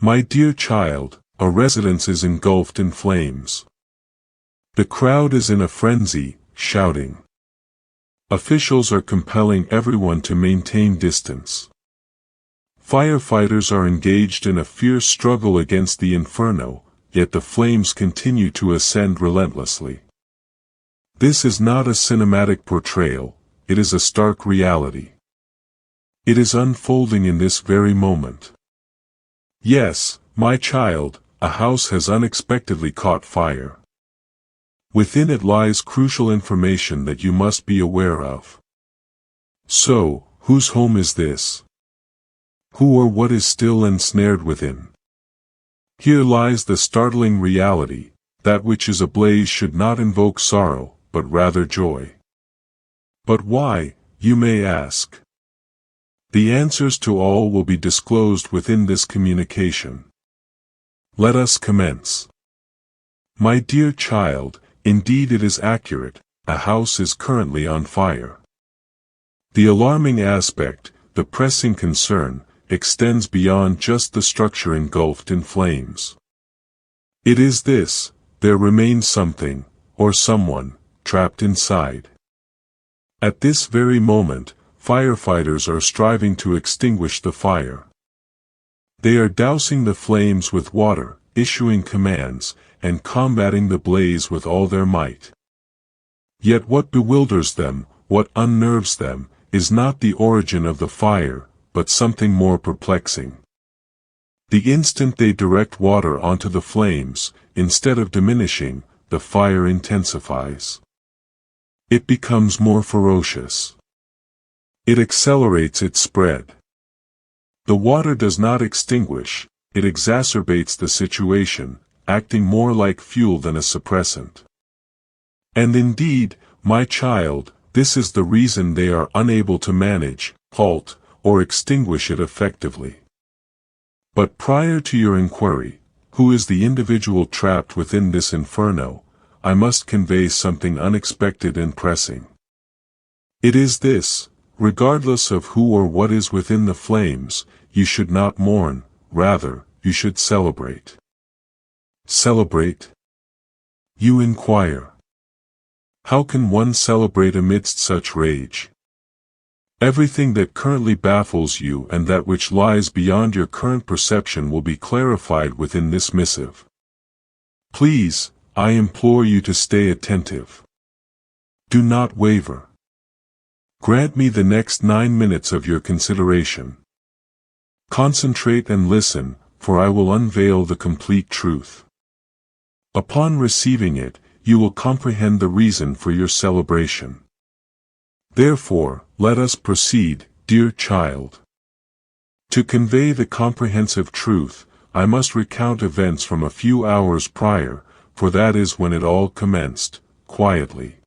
My dear child, a residence is engulfed in flames. The crowd is in a frenzy, shouting. Officials are compelling everyone to maintain distance. Firefighters are engaged in a fierce struggle against the inferno, yet the flames continue to ascend relentlessly. This is not a cinematic portrayal, it is a stark reality. It is unfolding in this very moment. Yes, my child, a house has unexpectedly caught fire. Within it lies crucial information that you must be aware of. So, whose home is this? Who or what is still ensnared within? Here lies the startling reality: that which is ablaze should not invoke sorrow, but rather joy. But why, you may ask? The answers to all will be disclosed within this communication. Let us commence. My dear child, indeed it is accurate, a house is currently on fire. The alarming aspect, the pressing concern, extends beyond just the structure engulfed in flames. It is this: there remains something, or someone, trapped inside. At this very moment, firefighters are striving to extinguish the fire. They are dousing the flames with water, issuing commands, and combating the blaze with all their might. Yet what bewilders them, what unnerves them, is not the origin of the fire, but something more perplexing. The instant they direct water onto the flames, instead of diminishing, the fire intensifies. It becomes more ferocious. It accelerates its spread. The water does not extinguish, it exacerbates the situation, acting more like fuel than a suppressant. And indeed, my child, this is the reason they are unable to manage, halt, or extinguish it effectively. But prior to your inquiry, who is the individual trapped within this inferno, I must convey something unexpected and pressing. It is this: regardless of who or what is within the flames, you should not mourn, rather, you should celebrate. Celebrate? You inquire. How can one celebrate amidst such rage? Everything that currently baffles you and that which lies beyond your current perception will be clarified within this missive. Please, I implore you to stay attentive. Do not waver. Grant me the next 9 minutes of your consideration. Concentrate and listen, for I will unveil the complete truth. Upon receiving it, you will comprehend the reason for your celebration. Therefore, let us proceed, dear child. To convey the comprehensive truth, I must recount events from a few hours prior, for that is when it all commenced, quietly.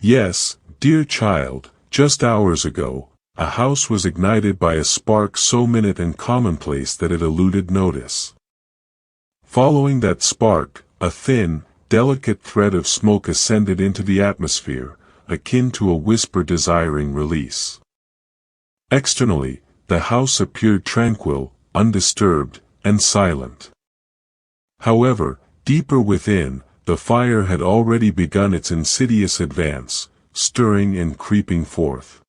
Yes, dear child, just hours ago, a house was ignited by a spark so minute and commonplace that it eluded notice. Following that spark, a thin, delicate thread of smoke ascended into the atmosphere, akin to a whisper desiring release. Externally, the house appeared tranquil, undisturbed, and silent. However, deeper within, the fire had already begun its insidious advance, stirring and creeping forth.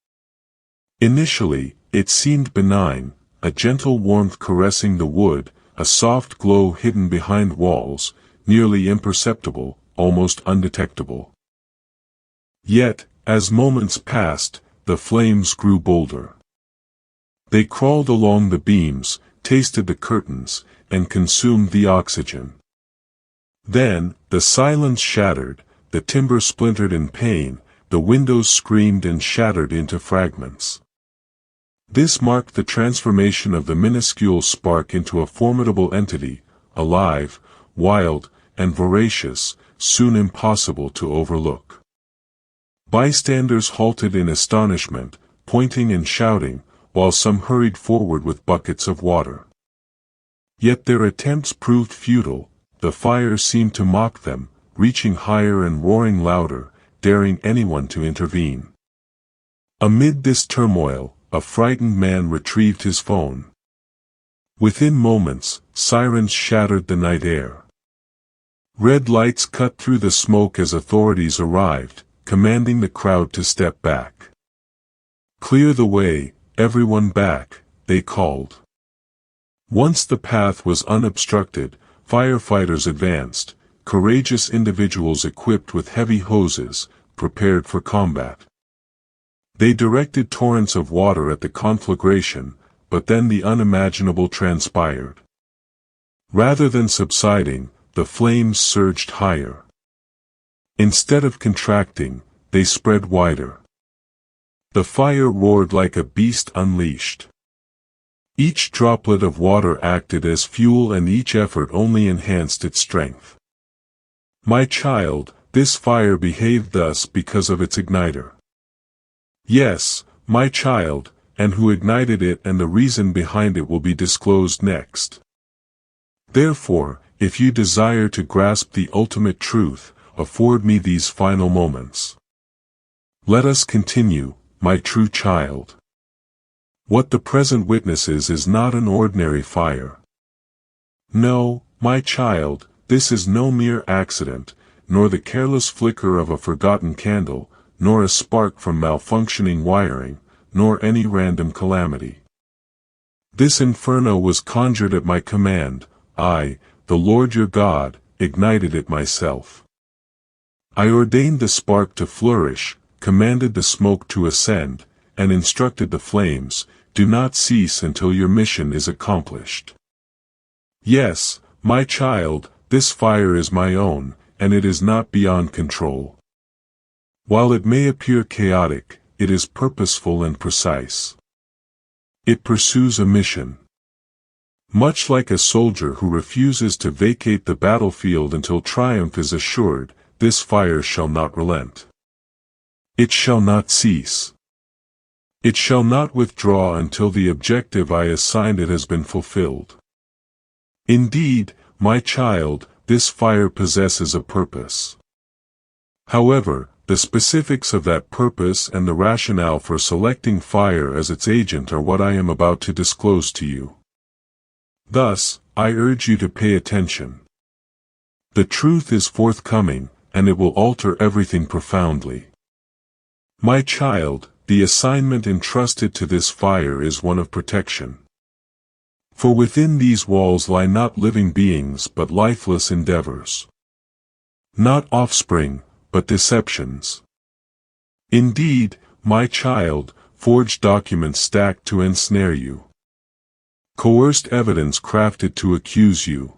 Initially, it seemed benign, a gentle warmth caressing the wood, a soft glow hidden behind walls, nearly imperceptible, almost undetectable. Yet, as moments passed, the flames grew bolder. They crawled along the beams, tasted the curtains, and consumed the oxygen. Then, the silence shattered, the timber splintered in pain, the windows screamed and shattered into fragments. This marked the transformation of the minuscule spark into a formidable entity, alive, wild, and voracious, soon impossible to overlook. Bystanders halted in astonishment, pointing and shouting, while some hurried forward with buckets of water. Yet their attempts proved futile, the fire seemed to mock them, reaching higher and roaring louder, daring anyone to intervene. Amid this turmoil, a frightened man retrieved his phone. Within moments, sirens shattered the night air. Red lights cut through the smoke as authorities arrived, commanding the crowd to step back. "Clear the way, everyone back," they called. Once the path was unobstructed, firefighters advanced, courageous individuals equipped with heavy hoses, prepared for combat. They directed torrents of water at the conflagration, but then the unimaginable transpired. Rather than subsiding, the flames surged higher. Instead of contracting, they spread wider. The fire roared like a beast unleashed. Each droplet of water acted as fuel, and each effort only enhanced its strength. "My child, this fire behaved thus because of its igniter." Yes, my child, and who ignited it and the reason behind it will be disclosed next. Therefore, if you desire to grasp the ultimate truth, afford me these final moments. Let us continue, my true child. What the present witnesses is not an ordinary fire. No, my child, this is no mere accident, nor the careless flicker of a forgotten candle, nor a spark from malfunctioning wiring, nor any random calamity. This inferno was conjured at my command. I, the Lord your God, ignited it myself. I ordained the spark to flourish, commanded the smoke to ascend, and instructed the flames, "Do not cease until your mission is accomplished." Yes, my child, this fire is my own, and it is not beyond control. While it may appear chaotic, it is purposeful and precise. It pursues a mission. Much like a soldier who refuses to vacate the battlefield until triumph is assured, this fire shall not relent. It shall not cease. It shall not withdraw until the objective I assigned it has been fulfilled. Indeed, my child, this fire possesses a purpose. However, the specifics of that purpose and the rationale for selecting fire as its agent are what I am about to disclose to you. Thus, I urge you to pay attention. The truth is forthcoming, and it will alter everything profoundly. My child, the assignment entrusted to this fire is one of protection. For within these walls lie not living beings but lifeless endeavors. Not offspring, but deceptions. Indeed, my child, forged documents stacked to ensnare you. Coerced evidence crafted to accuse you.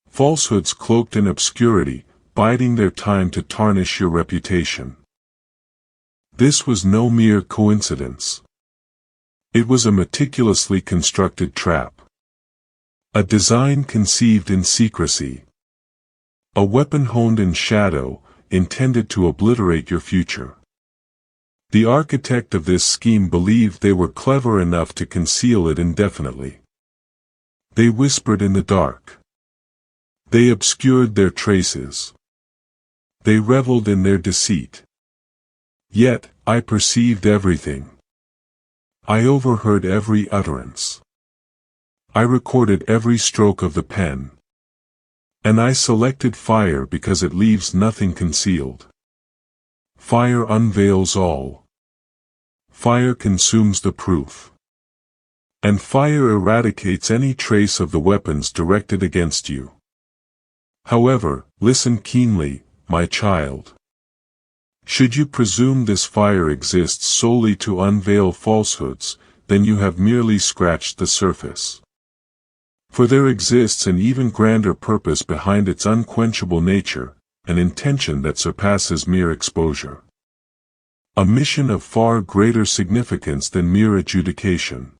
Falsehoods cloaked in obscurity, biding their time to tarnish your reputation. This was no mere coincidence. It was a meticulously constructed trap. A design conceived in secrecy. A weapon honed in shadow, intended to obliterate your future. The architect of this scheme believed they were clever enough to conceal it indefinitely. They whispered in the dark. They obscured their traces. They reveled in their deceit. Yet, I perceived everything. I overheard every utterance. I recorded every stroke of the pen. And I selected fire because it leaves nothing concealed. Fire unveils all. Fire consumes the proof. And fire eradicates any trace of the weapons directed against you. However, listen keenly, my child. Should you presume this fire exists solely to unveil falsehoods, then you have merely scratched the surface. For there exists an even grander purpose behind its unquenchable nature, an intention that surpasses mere exposure. A mission of far greater significance than mere adjudication.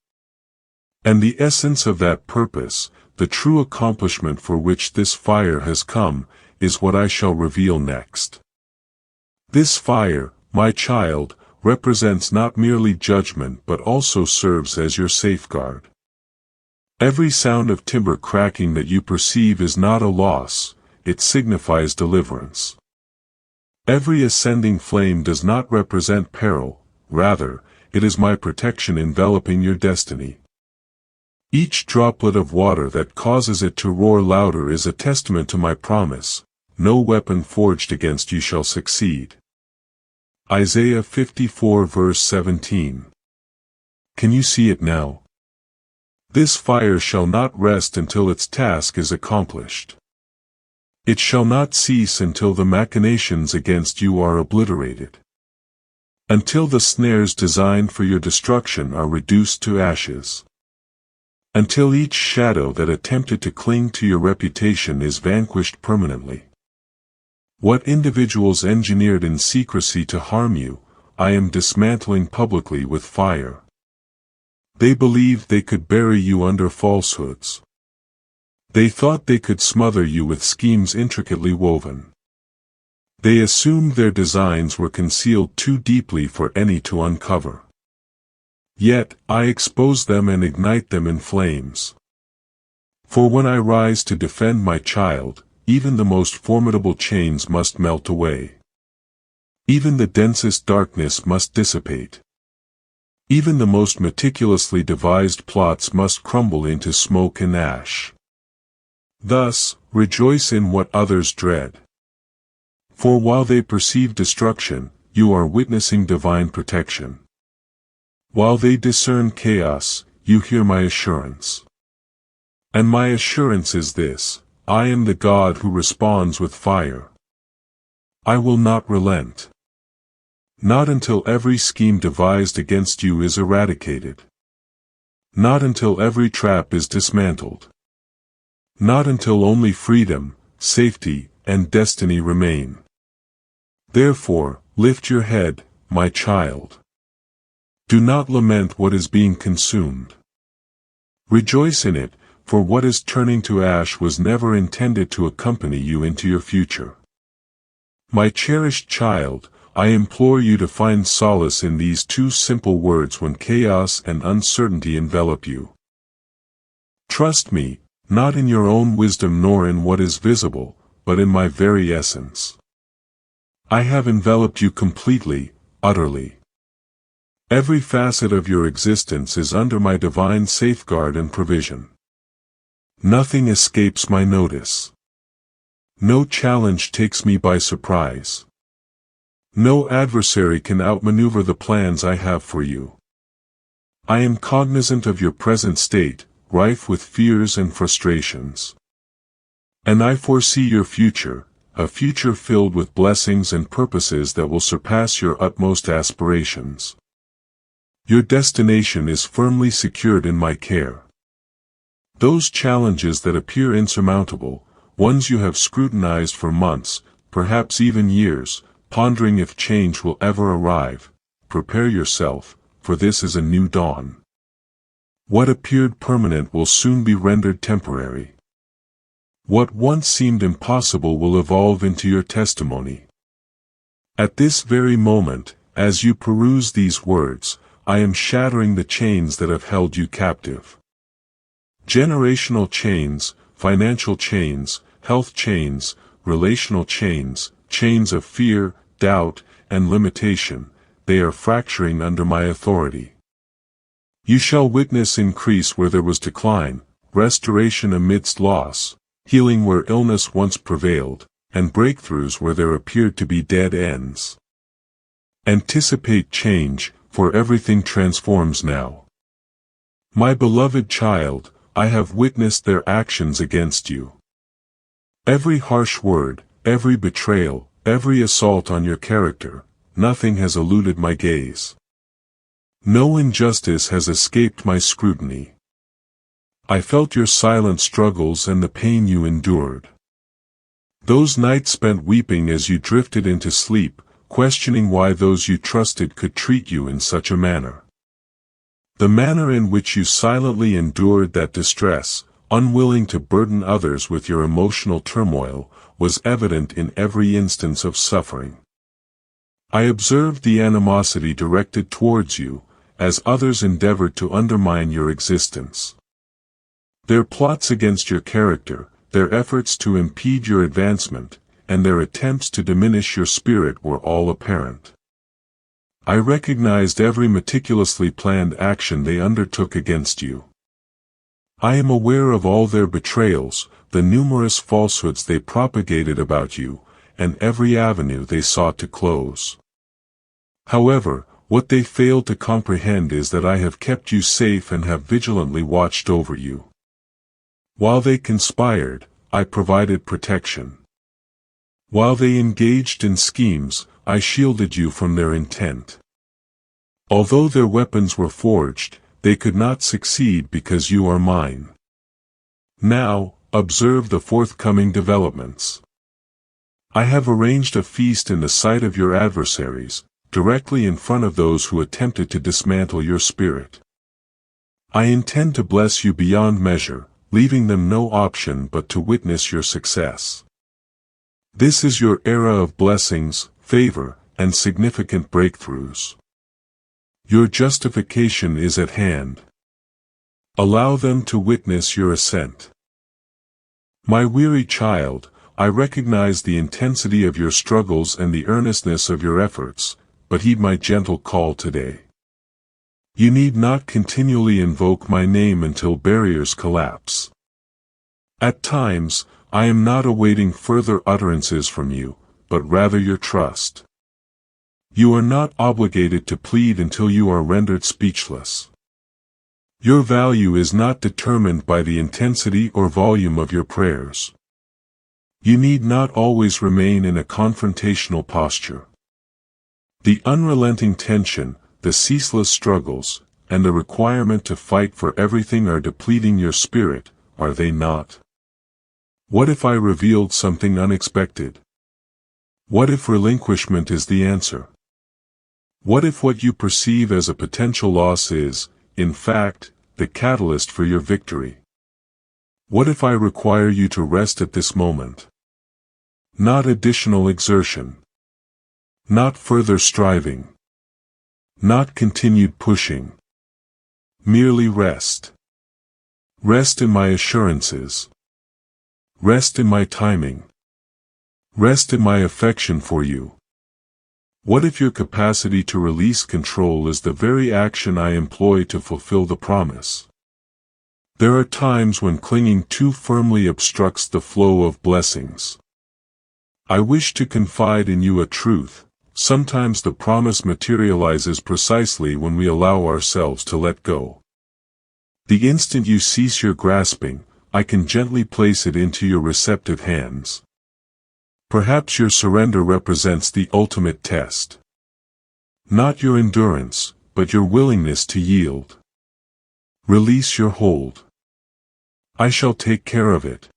And the essence of that purpose, the true accomplishment for which this fire has come, is what I shall reveal next. This fire, my child, represents not merely judgment but also serves as your safeguard. Every sound of timber cracking that you perceive is not a loss, it signifies deliverance. Every ascending flame does not represent peril, rather, it is my protection enveloping your destiny. Each droplet of water that causes it to roar louder is a testament to my promise, no weapon forged against you shall succeed. Isaiah 54 verse 17. Can you see it now? This fire shall not rest until its task is accomplished. It shall not cease until the machinations against you are obliterated. Until the snares designed for your destruction are reduced to ashes. Until each shadow that attempted to cling to your reputation is vanquished permanently. What individuals engineered in secrecy to harm you, I am dismantling publicly with fire. They believed they could bury you under falsehoods. They thought they could smother you with schemes intricately woven. They assumed their designs were concealed too deeply for any to uncover. Yet, I expose them and ignite them in flames. For when I rise to defend my child, even the most formidable chains must melt away. Even the densest darkness must dissipate. Even the most meticulously devised plots must crumble into smoke and ash. Thus, rejoice in what others dread. For while they perceive destruction, you are witnessing divine protection. While they discern chaos, you hear my assurance. And my assurance is this: I am the God who responds with fire. I will not relent. Not until every scheme devised against you is eradicated. Not until every trap is dismantled. Not until only freedom, safety, and destiny remain. Therefore, lift your head, my child. Do not lament what is being consumed. Rejoice in it, for what is turning to ash was never intended to accompany you into your future. My cherished child, I implore you to find solace in these two simple words when chaos and uncertainty envelop you. Trust me, not in your own wisdom nor in what is visible, but in my very essence. I have enveloped you completely, utterly. Every facet of your existence is under my divine safeguard and provision. Nothing escapes my notice. No challenge takes me by surprise. No adversary can outmaneuver the plans I have for you. I am cognizant of your present state, rife with fears and frustrations. And I foresee your future, a future filled with blessings and purposes that will surpass your utmost aspirations. Your destination is firmly secured in my care. Those challenges that appear insurmountable, ones you have scrutinized for months, perhaps even years, pondering if change will ever arrive, prepare yourself, for this is a new dawn. What appeared permanent will soon be rendered temporary. What once seemed impossible will evolve into your testimony. At this very moment, as you peruse these words, I am shattering the chains that have held you captive. Generational chains, financial chains, health chains, relational chains, chains of fear, doubt, and limitation, they are fracturing under my authority. You shall witness increase where there was decline, restoration amidst loss, healing where illness once prevailed, and breakthroughs where there appeared to be dead ends. Anticipate change, for everything transforms now. My beloved child, I have witnessed their actions against you. Every harsh word, every betrayal, every assault on your character, nothing has eluded my gaze. No injustice has escaped my scrutiny. I felt your silent struggles and the pain you endured. Those nights spent weeping as you drifted into sleep, questioning why those you trusted could treat you in such a manner. The manner in which you silently endured that distress, unwilling to burden others with your emotional turmoil, was evident in every instance of suffering. I observed the animosity directed towards you, as others endeavored to undermine your existence. Their plots against your character, their efforts to impede your advancement, and their attempts to diminish your spirit were all apparent. I recognized every meticulously planned action they undertook against you. I am aware of all their betrayals, the numerous falsehoods they propagated about you, and every avenue they sought to close. However, what they failed to comprehend is that I have kept you safe and have vigilantly watched over you. While they conspired, I provided protection. While they engaged in schemes, I shielded you from their intent. Although their weapons were forged, they could not succeed because you are mine. Now, observe the forthcoming developments. I have arranged a feast in the sight of your adversaries, directly in front of those who attempted to dismantle your spirit. I intend to bless you beyond measure, leaving them no option but to witness your success. This is your era of blessings, favor, and significant breakthroughs. Your justification is at hand. Allow them to witness your ascent. My weary child, I recognize the intensity of your struggles and the earnestness of your efforts, but heed my gentle call today. You need not continually invoke my name until barriers collapse. At times, I am not awaiting further utterances from you, but rather your trust. You are not obligated to plead until you are rendered speechless. Your value is not determined by the intensity or volume of your prayers. You need not always remain in a confrontational posture. The unrelenting tension, the ceaseless struggles, and the requirement to fight for everything are depleting your spirit, are they not? What if I revealed something unexpected? What if relinquishment is the answer? What if what you perceive as a potential loss is, in fact, the catalyst for your victory? What if I require you to rest at this moment? Not additional exertion. Not further striving. Not continued pushing. Merely rest. Rest in my assurances. Rest in my timing. Rest in my affection for you. What if your capacity to release control is the very action I employ to fulfill the promise? There are times when clinging too firmly obstructs the flow of blessings. I wish to confide in you a truth. Sometimes the promise materializes precisely when we allow ourselves to let go. The instant you cease your grasping, I can gently place it into your receptive hands. Perhaps your surrender represents the ultimate test. Not your endurance, but your willingness to yield. Release your hold. I shall take care of it.